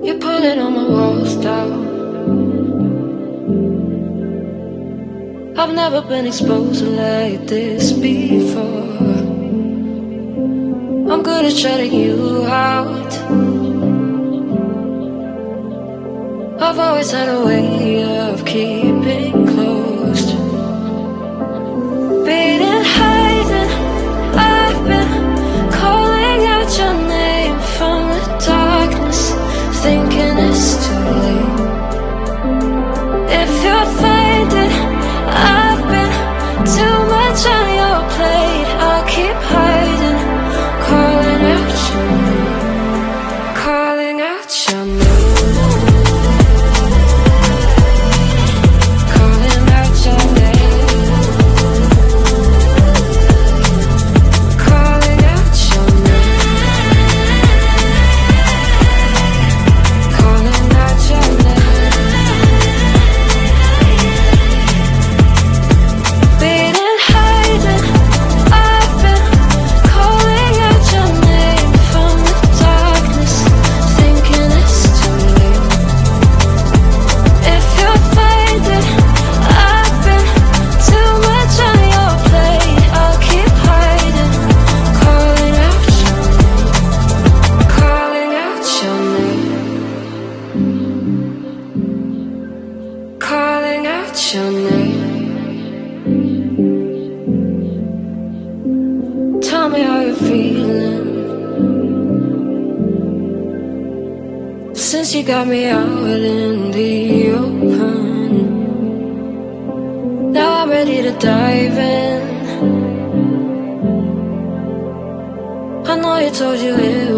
You're pulling on my walls down. I've never been exposed like this before. I'm good at shutting you out. I've always had a way of keeping closed. Beating, hiding, I've been calling out your name from the darkness, thinking it's too late. If you're finding I've been too much on your plate, I'll keep hiding, calling out your name, calling out your name. Tell me how you're feeling since you got me out in the open. Now I'm ready to dive in. I know you told you it